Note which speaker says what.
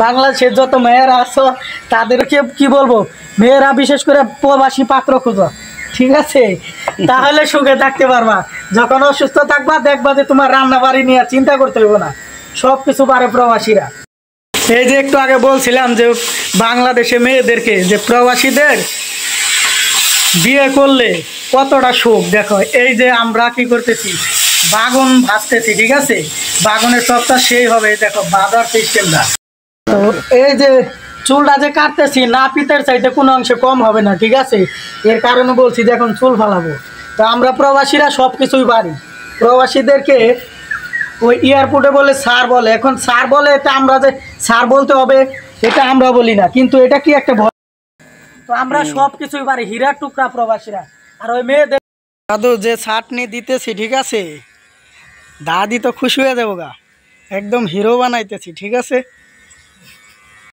Speaker 1: বাংলাদেশের যত মেয়েরা আছো তাদেরকে কি বলবো, মেয়েরা বিশেষ করে প্রবাসী পাত্র খুঁজো, ঠিক আছে? তাহলে সুখে থাকতে পারবা। যখন অসুস্থ থাকবা দেখবা যে তোমার রান্না বাড়ি নিয়ে চিন্তা করতে হবে না, সব কিছু পারে প্রবাসীরা। এই যে একটু আগে বলছিলাম যে বাংলাদেশে মেয়েদেরকে যে প্রবাসীদের বিয়ে করলে কতটা সুখ, দেখো এই যে আমরা কি করতেছি, বাগান ভাজতেছি, ঠিক আছে? বাগানের সবটা সেই হবে, দেখো বাজার সিস্টেমটা। তো এই যে চুলটা যে কাটতেছি না পিতের চাইতে কোনো অংশে কম হবে না, ঠিক আছে? এর কারণে বলছি যে এখন চুল ফালাবো। তো আমরা প্রবাসীরা সব কিছুই পারি। প্রবাসীদেরকে ওই এয়ারপোর্টে বলে স্যার বলে, এখন স্যার বলে, এটা আমরা যে স্যার বলতে হবে এটা আমরা বলি না, কিন্তু এটা কি একটা ভয়। তো আমরা সব কিছুই পারি, হীরার টুকরা প্রবাসীরা। আর ওই মেয়েদের দাদু যে চাটনি দিতেছি, ঠিক আছে, দাদি তো খুশি হয়ে যাবো গা, একদম হিরো বানাইতেছি, ঠিক আছে?